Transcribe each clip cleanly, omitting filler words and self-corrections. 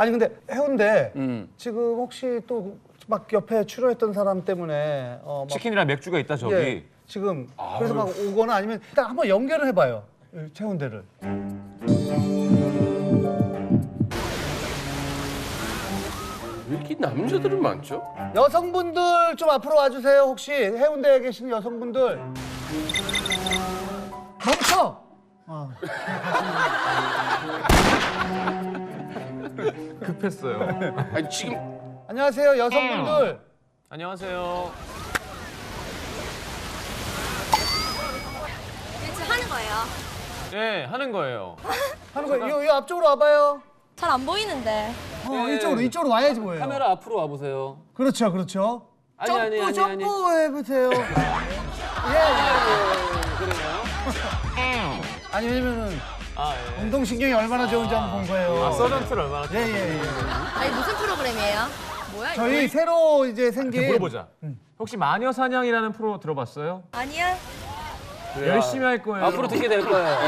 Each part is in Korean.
아니 근데 해운대 지금 혹시 또 막 옆에 출연했던 사람 때문에 막 치킨이랑 맥주가 있다 저기. 예, 지금 그래서 막 오거나 아니면 일단 한번 연결을 해봐요. 해운대를. 왜 이렇게 남자들은 많죠? 여성분들 좀 앞으로 와주세요. 혹시 해운대에 계시는 여성분들 멈춰. 급했어요. 아니 지금 안녕하세요 여성분들. 안녕하세요. 지금 하는 거예요. 네, 하는 거예요. 하는 거예요. 이 앞쪽으로 와봐요. 잘 안 보이는데. 이쪽으로 와야지 뭐예요. 카메라 앞으로 와보세요. 그렇죠, 그렇죠. 아니. 점프 해보세요. 아니 왜냐면은 아, 예. 운동신경이 얼마나 좋은지 한번 본 거예요. 아, 서전트를 얼마나 예. 아니 무슨 프로그램이에요? 뭐야 이거? 저희 새로 이제 생긴 물어보자. 혹시 마녀 사냥이라는 프로 들어봤어요? 아니야? 열심히 할 거예요. 앞으로 듣게 될 거예요.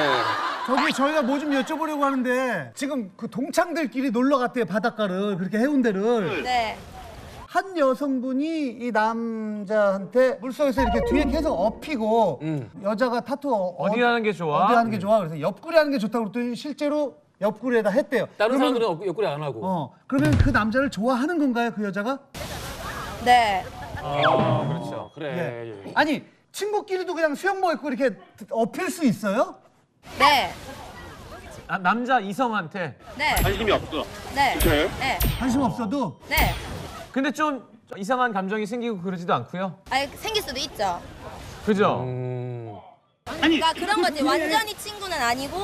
저기 저희가 뭐 좀 여쭤보려고 하는데 지금 그 동창들끼리 놀러 갔대요 바닷가를 그렇게 해운대를. 네. 한 여성분이 이 남자한테 물속에서 이렇게 뒤에 계속 업히고 여자가 타투 어디 하는 게 좋아? 어디 하는 게 좋아? 그래서 옆구리 하는 게 좋다고 그랬더니 실제로 옆구리에다 했대요. 다른 그러면- 사람들은 옆구리 안 하고. 그러면 그 남자를 좋아하는 건가요, 그 여자가? 네. 아, 그렇죠. 그래. 예. 아니 친구끼리도 그냥 수영복 입고 이렇게 업힐 수 있어요? 네. 아, 남자 이성한테. 네. 관심이 없어. 네. 네. 관심 없어도. 네. 근데 좀 이상한 감정이 생기고 그러지도 않고요. 아니 생길 수도 있죠. 그죠? 그러니까 그런 거지. 완전히 친구는 아니고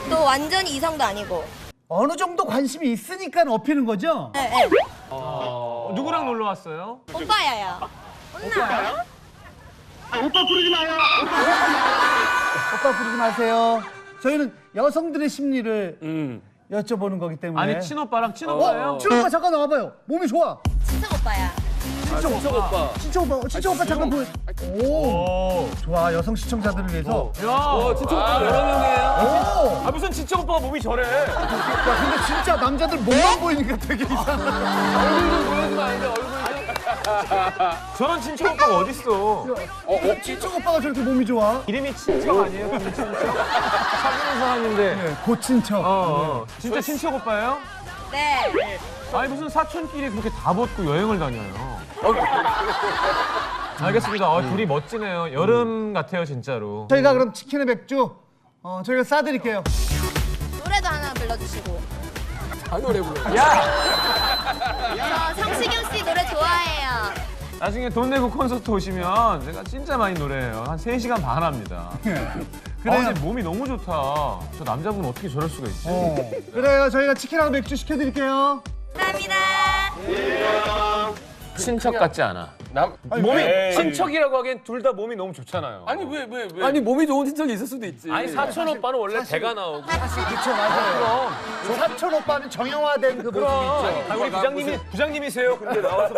또 완전히 이성도 아니고. 어느 정도 관심이 있으니까 업히는 거죠? 네. 네. 누구랑 놀러 왔어요? 오빠야요. 혼나. 오빠 부르지 마세요. 저희는 여성들의 심리를 여쭤보는 거기 때문에. 아니, 친오빠랑 친오빠예요? 친오빠 잠깐 나와봐요. 몸이 좋아. 친척 오빠야. 친척 오빠. 친오빠 잠깐 보여. 오, 좋아. 여성 시청자들을 위해서. 야, 친척 오빠 여러 명이에요? 오, 아, 무슨 친척 오빠가 몸이 저래? 야, 근데 진짜 남자들 몸만 보이니까 되게 이상하다. 얼굴 좀 보여주면 안 돼, 얼굴 좀. 저런 친척 오빠가 어딨어? 친척 오빠가 저렇게 몸이 좋아? 이름이 친척 아니에요? 근데 친척? 사귀는 사람인데. 네, 고친척. 진짜 친척 오빠예요? 네. 아니 무슨 사촌끼리 그렇게 다 벗고 여행을 다녀요. 알겠습니다. 둘이 멋지네요. 여름 같아요 진짜로. 저희가 그럼 치킨에 맥주 저희가 싸드릴게요. 노래도 하나 불러주시고. 아, 노래 불러. 저 성시경 씨 노래 좋아해요. 나중에 돈 내고 콘서트 오시면 제가 진짜 많이 노래해요. 한 3시간 반 합니다. 그래요. 근데 몸이 너무 좋다. 저 남자분 어떻게 저럴 수가 있지? 그래요. 저희가 치킨하고 맥주 시켜드릴게요. 감사합니다. 친척 같지 않아. 몸이 친척이라고 하기엔 둘 다 몸이 너무 좋잖아요. 아니 왜? 아니, 몸이 좋은 친척이 있을 수도 있지. 아니 사촌 오빠는 원래 배가 나오고. 그쵸, 맞아요. 사촌 오빠는 정형화된 그 모습이 있죠. 아, 우리 부장님이세요. 근데 나와서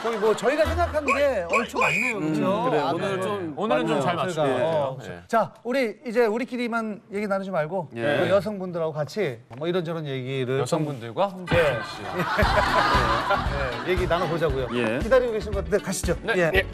거의 뭐 저희가 생각한 게 얼추 맞네요, 그렇죠? 그래, 오늘은 좀 잘 맞추고 어. 네. 자, 우리 이제 우리끼리만 얘기 나누지 말고 그 여성분들하고 같이 뭐 이런저런 얘기를 여성분들과 홍재 씨. 네, 얘기 나눠보자고요. 기다리고 계신 것 같은데 가시죠. 예.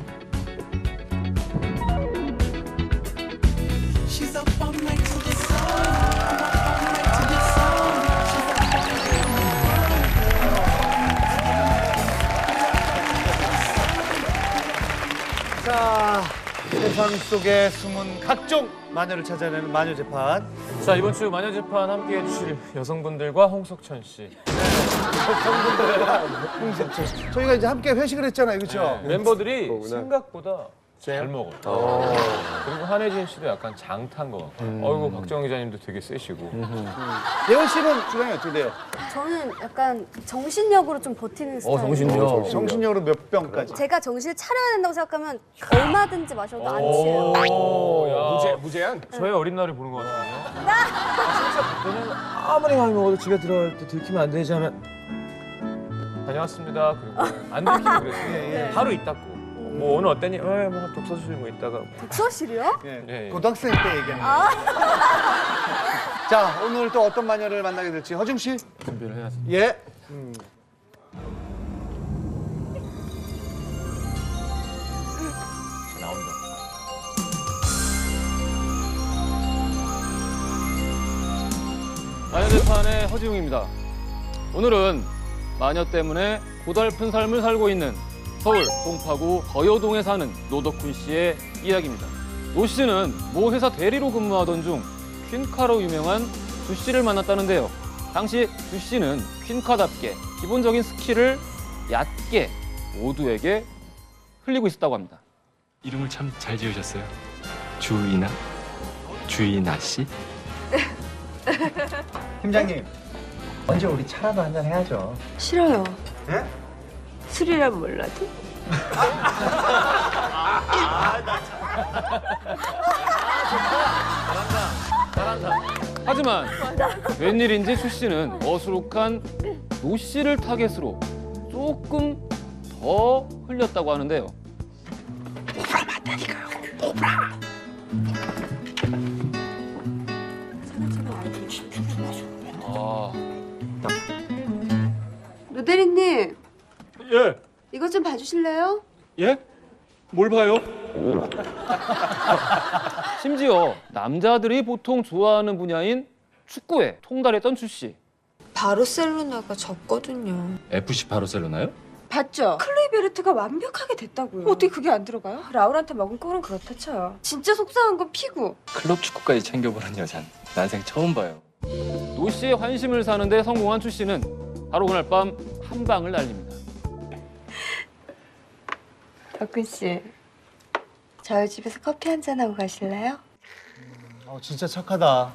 자, 세상 속에 숨은 각종 마녀를 찾아내는 마녀 재판. 자 이번 주 마녀 재판 함께 해주실 여성분들과 홍석천 씨. 저희가 이제 함께 회식을 했잖아요, 그렇죠? 멤버들이 생각보다 잘 먹어요. 그리고 한혜진 씨도 약간 장탄 것 같고. 어이구 박정희 기자님도 되게 세시고. 예원 씨는 주량이 어떻게 돼요? 저는 약간 정신력으로 좀 버티는 스타일이에요. 정신력. 정신력으로 몇 병까지? 제가 정신을 차려야 된다고 생각하면 얼마든지 마셔도 안 취해요. 무제한? 저의 어린 날을 보는 것 같은데요. 너는 아무리 많이 먹어도 집에 들어갈 때 들키면 안 되지 하면 다녀왔습니다. 그리고 안 들키고 그랬어요. 바로 입 닫고. 뭐 오늘 어땠니? 뭐 독서실 뭐 있다가. 독서실이요? 예. 예, 예. 고등학생 때 얘기하는 거. 자, 오늘 또 어떤 마녀를 만나게 될지 허중 씨. 준비를 해야지. 예. 나온다. 마녀재판의 허지웅입니다. 오늘은 마녀 때문에 고달픈 삶을 살고 있는 서울 송파구 거여동에 사는 노덕훈 씨의 이야기입니다. 노 씨는 모 회사 대리로 근무하던 중 퀸카로 유명한 주 씨를 만났다는데요. 당시 주 씨는 퀸카답게 기본적인 스킬을 얕게 모두에게 흘리고 있었다고 합니다. 이름을 참 잘 지으셨어요. 주이나? 주이나 씨? 팀장님, 언제 우리 차라도 한잔 해야죠. 싫어요. 예? 술이란 몰라도. 하지만 웬일인지 주 씨는 어수룩한 노 씨를 타겟으로 조금 더 흘렸다고 하는데요. 아, 노 대리님, 예. 이것 좀 봐주실래요? 예? 뭘 봐요? 심지어 남자들이 보통 좋아하는 분야인 축구에 통달했던 주 씨. 바르셀로나가 졌거든요. FC 바르셀로나요? 봤죠? 클레이베르트가 완벽하게 됐다고요. 어떻게 그게 안 들어가요? 라울한테 먹은 꼴은 그렇다 쳐요. 진짜 속상한 건 피구. 클럽 축구까지 챙겨보는 여잔 난생 처음 봐요. 노 씨의 환심을 사는데 성공한 주 씨는 바로 그날 밤 한 방을 날립니다. 덕훈 씨, 저희 집에서 커피 한잔 하고 가실래요? 진짜 착하다.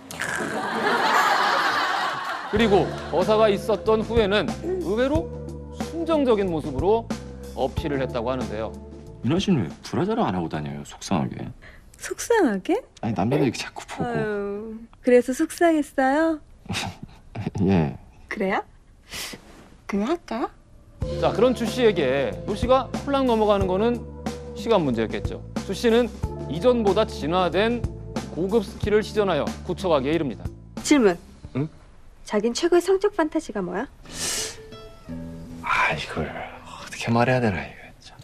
그리고 거사가 있었던 후에는 의외로 순정적인 모습으로 어필을 했다고 하는데요. 유나 씨는 왜 브라자를 안 하고 다녀요? 속상하게. 속상하게? 아니 남자들이 자꾸 보고. 아유, 그래서 속상했어요? 예. 그래요? 그냥 할까요? 자, 그런 주 씨에게 노 씨가 홀랑 넘어가는 거는 시간 문제였겠죠. 주 씨는 이전보다 진화된 고급 스킬을 시전하여 굳혀가기에 이릅니다. 질문. 응? 자긴 최고의 성적 판타지가 뭐야? 아 이걸 어떻게 말해야 되나 이거. 참.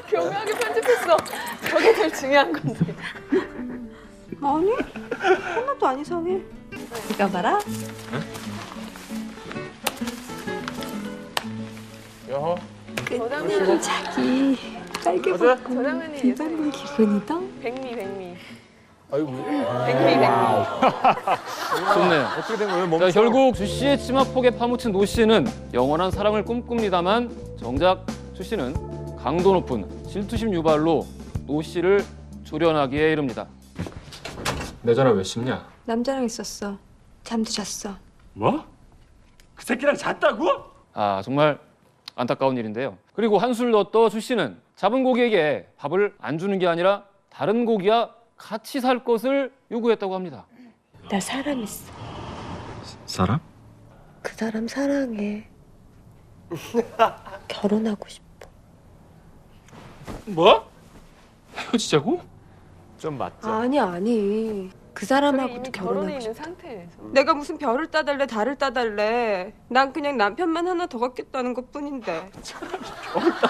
교묘하게 편집했어. 저게 제일 중요한 건데. 아니, 하나도 안 이상해. 이거 봐라. 여호. 저장면 자기 빨개 벗고 비받는 기분이다. 아이고. 좋네요. 어떻게 된 거예요? 자, 결국 주 씨의 치마폭에 파묻힌 노 씨는 영원한 사랑을 꿈꿉니다만 정작 주 씨는 강도 높은 질투심 유발로 노 씨를 조련하기에 이릅니다. 내 전화 왜 씹냐? 남자랑 있었어. 잠도 잤어. 뭐? 그 새끼랑 잤다고? 아, 정말 안타까운 일인데요. 그리고 한술 더 떠 주 씨는 잡은 고기에게 밥을 안 주는 게 아니라 다른 고기와 같이 살 것을 요구했다고 합니다. 나 사람 있어. 사람? 그 사람 사랑해. 결혼하고 싶어. 뭐? 헤어지자고? 좀 맞죠? 아니. 그 사람하고도 결혼하고 싶어. 내가 무슨 별을 따달래 달을 따달래. 난 그냥 남편만 하나 더 갖겠다는 것뿐인데.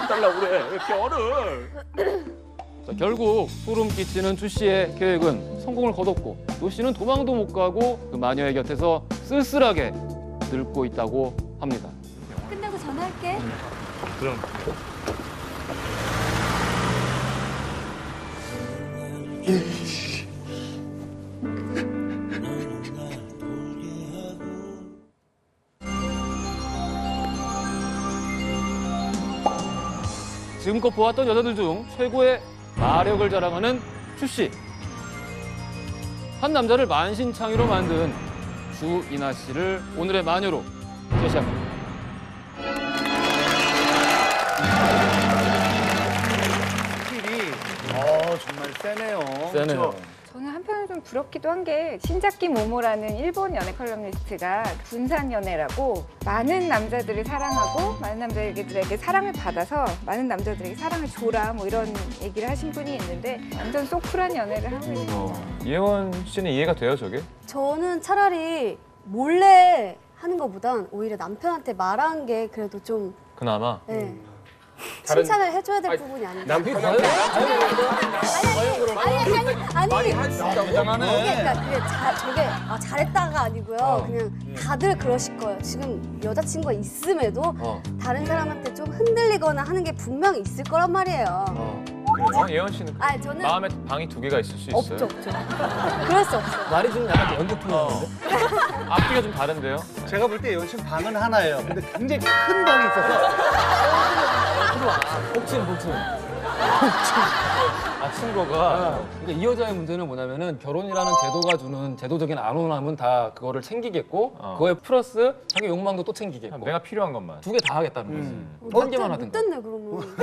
달라고 그래. 왜 별을? 자, 결국 소름 끼치는 주 씨의 계획은 성공을 거뒀고 노 씨는 도망도 못 가고 그 마녀의 곁에서 쓸쓸하게 늙고 있다고 합니다. 끝나고 전화할게. 그럼. 지금껏 보았던 여자들 중 최고의 마력을 자랑하는 주 씨. 한 남자를 만신창이로 만든 주이나 씨를 오늘의 마녀로 제시합니다. 스킬이 정말 세네요. 세네요. 그렇죠? 저는 한편으로 좀 부럽기도 한 게 신자키 모모라는 일본 연애 컬럼니스트가 군산 연애라고 많은 남자들을 사랑하고 많은 남자들에게 사랑을 받아서 많은 남자들에게 사랑을 줘라 뭐 이런 얘기를 하신 분이 있는데 완전 소쿨한 연애를 하고 있는 이혜원 씨는 이해가 돼요, 저게? 저는 차라리 몰래 하는 것보단 오히려 남편한테 말한 게 그래도 좀 그나마. 네. 칭찬을 해줘야 될 부분이 아닌가. 남편한테 아니 할 수 있다고 생각하네. 그러니까 저게 잘했다가 아니고요. 그냥 다들 그러실 거예요. 지금 여자친구가 있음에도 다른 사람한테 좀 흔들리거나 하는 게 분명히 있을 거란 말이에요. 그래요? 예원 씨는 아니 저는 마음에 방이 2개가 있을 수 있어요? 없죠. 그럴 수 없어요. 말이 좀 약간 연극풍인데. 앞뒤가 좀 다른데요? 제가 볼 때 예원 씨는 방은 하나예요. 근데 굉장히 큰 방이 있어서 복층. 친구가. 그러니까 이 여자의 문제는 뭐냐면은 결혼이라는 제도가 주는 제도적인 안온함은 다 그거를 챙기겠고 그거에 플러스 자기 욕망도 또 챙기겠고 내가 필요한 것만. 2개 다 하겠다는 거지. 한 개만 하든가. 못됐네 그러면.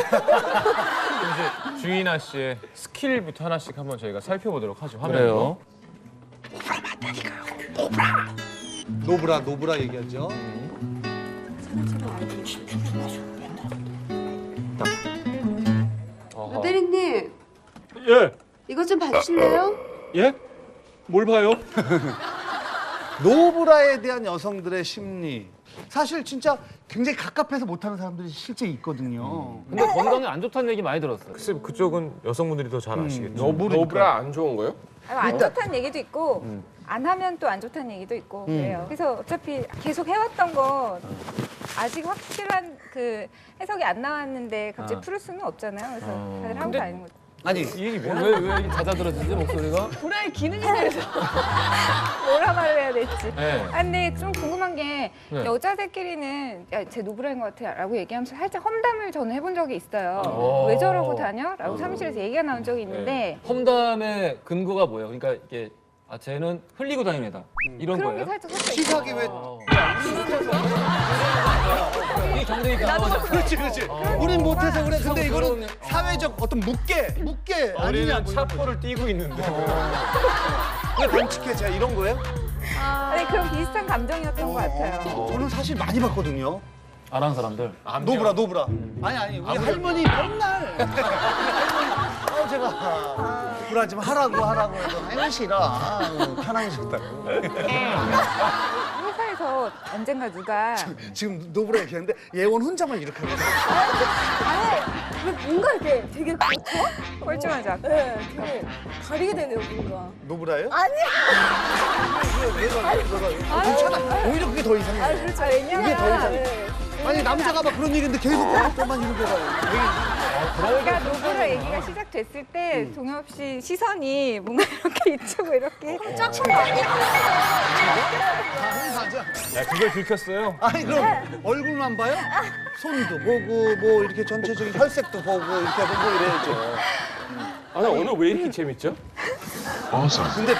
이제 주인아 씨의 스킬부터 하나씩 한번 저희가 살펴보도록 하죠. 화면으로. 노브라 얘기하죠. 대리님 예. 이것 좀 봐주실래요? 예? 뭘 봐요? 노브라에 대한 여성들의 심리. 사실 진짜 굉장히 갑갑해서 못하는 사람들이 실제 있거든요. 근데 건강에 안 좋다는 얘기 많이 들었어요. 글쎄 그쪽은 여성분들이 더 잘 아시겠죠. 노브라 안 좋은 거요? 안 좋다는 얘기도 있고 안 하면 또 안 좋다는 얘기도 있고 그래요. 그래서 어차피 계속 해왔던 거 아직 확실한 그 해석이 안 나왔는데 갑자기 풀을 수는 없잖아요. 그래서 다들 하고 다니는 거죠. 아니 이 얘기 뭐야? 왜 잦아들어지지 목소리가? 불화의 기능에 대해서 뭐라 말을 해야 될지. 네. 아, 근데 좀 궁금한 게 네. 여자들끼리는 야, 쟤 노브라인 것 같아 라고 얘기하면서 살짝 험담을 저는 해본 적이 있어요. 왜 저러고 다녀? 라고 사무실에서 얘기가 나온 적이 있는데 험담의 근거가 뭐예요? 그러니까 이게 쟤는 흘리고 다니는 애다. 이런 그런 게 거예요? 살짝 섞여 있어요. 시사기 왜? 이 정대니까 그렇지. 우린 못해서 그래. 근데 이거는 사회적 어떤 묵계 아니냐. 우리는 차포를 띄고 있는데. 왜 반칙해? 제가 이런 거예요? 아니 그런 비슷한 감정이었던 것 같아요. 저는 사실 많이 봤거든요. 안 하는 사람들. 노브라. 아니 우리 할머니 맨날. 제가 노브라 좀 하라고 해서 하기 싫어. 편하게 싶다고. 회사에서 언젠가 누가 지금 노브라 얘기하는데 예원 혼자만 이렇게 하고 있어요. 아니 뭔가 이렇게 되게 꼴찌하자. 네, 되게 가리게 되네요 뭔가. 노브라예요? 아니. 괜찮아. 오히려 그게 더 이상해. 그렇죠. 그게 더 이상해. 네. 아니 남자가 막 그런 얘기인데 계속 또만 이러고 가요. 그러니까 노브라 얘기가 시작됐을 때 동엽 씨 시선이 뭔가 이렇게 이쪽으로 이렇게 쫙 야, 그걸 들켰어요? 아니 그럼 얼굴만 봐요? 손도 보고 뭐 이렇게 전체적인 혈색도 보고 이렇게 보고 이래야죠. 아, 나 오늘 왜 이렇게 재밌죠? 근데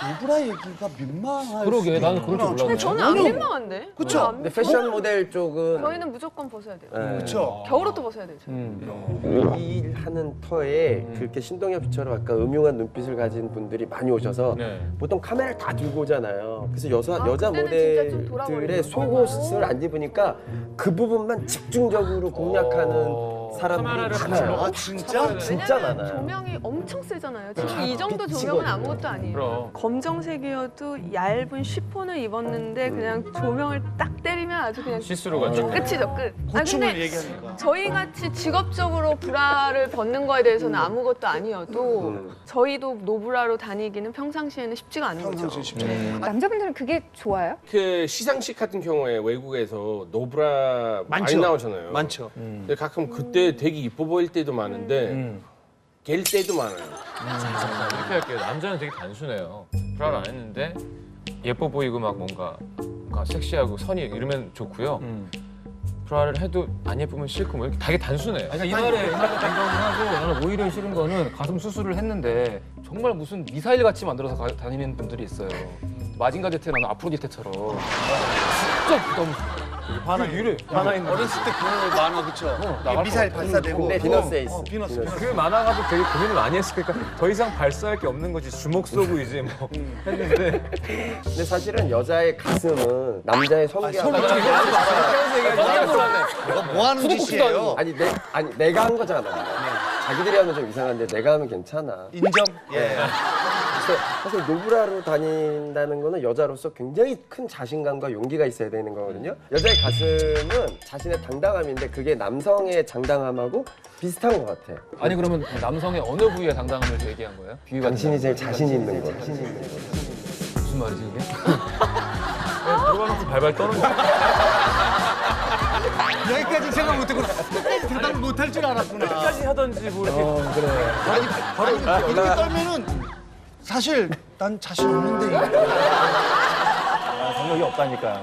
노브라 얘기가 민망할 그러게, 나는 그럴 줄 몰랐네. 저는 안 민망한데. 그쵸? 근데 패션 모델 쪽은 저희는 무조건 벗어야 돼요. 그쵸? 겨울옷도 벗어야 돼요. 이 일하는 터에 그렇게 신동엽 씨처럼 아까 음흉한 눈빛을 가진 분들이 많이 오셔서 네. 보통 카메라를 다 들고 오잖아요. 그래서 여자 그때는 진짜 좀 돌아버리고. 모델들의 속옷을 안 입으니까 그 부분만 집중적으로 공략하는 사람들이 많아요. 아 진짜? 진짜 많아요. 조명이 엄청 세잖아요. 지금 이 정도 조명은 아무것도 아니에요. 그럼. 검정색이어도 얇은 쉬폰을 입었는데 그냥 조명을 딱 때리면 아주 그냥 시스루가 좀. 끝이죠 끝. 고충을 얘기하니까. 저희 같이 직업적으로 브라를 벗는 거에 대해서는 아무것도 아니어도 저희도 노브라로 다니기는 평상시에는 쉽지가 않은 거죠. 평상시 쉽죠. 남자분들은 그게 좋아요? 그 시상식 같은 경우에 외국에서 노브라 많이 많죠. 나오잖아요. 많죠. 근데 가끔 그때 되게 이뻐 보일 때도 많은데 갤 때도 많아요. 이렇게 할게요. 남자는 되게 단순해요. 브라를 안 했는데 예뻐 보이고 막 뭔가 섹시하고 선이 이러면 좋고요. 브라를 해도 안 예쁘면 싫고 뭐 이렇게 되게 단순해요. 그러니까 이 말에 공감을 하고 나는 오히려 싫은 거는 가슴 수술을 했는데 정말 무슨 미사일 같이 만들어서 다니는 분들이 있어요. 마징가 제트나 아프로디테처럼 진짜 부담스러워. 하나 유래. 하나 있는. 어렸을 때 그런 거 만화 그쵸? 미사일 발사되고. 비너스 에이스. 비너스. 그 만화가도 되게 고민을 많이 했을 거니까 더 이상 발사할 게 없는 거지. 주먹 쏘고 이제 뭐 했는데. 근데 사실은 여자의 가슴은 남자의 성기하고 뭐 하는 짓이에요? 아니 내가 한 거잖아. 자기들이 하면 좀 이상한데 내가 하면 괜찮아. 인정? 예. 그래서 사실 노브라로 다닌다는 거는 여자로서 굉장히 큰 자신감과 용기가 있어야 되는 거거든요. 여자의 가슴은 자신의 당당함인데 그게 남성의 장당함하고 비슷한 것 같아. 아니 그러면 남성의 어느 부위에 당당함을 얘기한 거예요? 비위가 당신이 제일 자신 있는 거. 무슨 말이지 그게? 들어가놓고 발발 떠는 거. 여기까지 생각 못했고 끝까지 대답을 못할 줄 알았구나. 끝까지 하던지 뭐 이렇게. 그래. 아니 바로 이렇게 떨면은 사실 난 자신 없는데 이거. 경력이 없다니까.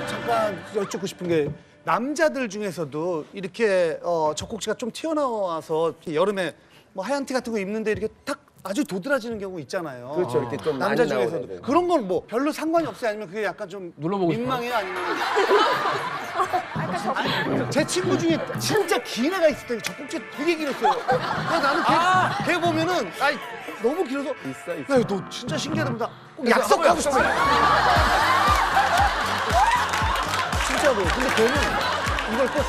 잠깐 여쭙고 싶은 게 남자들 중에서도 이렇게 젖꼭지가 좀 튀어나와서 여름에 뭐 하얀 티 같은 거 입는데 이렇게 탁 아주 도드라지는 경우 있잖아요. 그렇죠. 이렇게 좀 남자 많이 중에서도 나오는데. 그런 건 뭐 별로 상관이 없어요? 아니면 그게 약간 좀 눌러보고 싶어요? 민망해요? 아니면 아니, 제 친구 중에 진짜 긴 애가 있을 때 젖꼭지 되게 길었어요. 그래서 나는 걔 보면은 아이 너무 길어서 있어. 야, 너 진짜 신기하다. 꼭 약속하고 싶어. 진짜로. 근데 걔는 이걸 꼭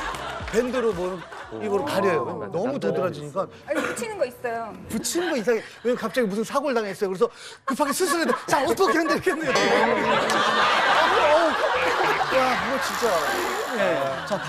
밴드로 뭐 이걸 가려요. 너무 도드라지니까. 아니 붙이는 거 있어요. 붙이는 거 이상해. 왜냐면 갑자기 무슨 사고를 당했어요. 그래서 급하게 수술했는데 자 어떻게 흔들겠네요. 와 그거 진짜. 네. 자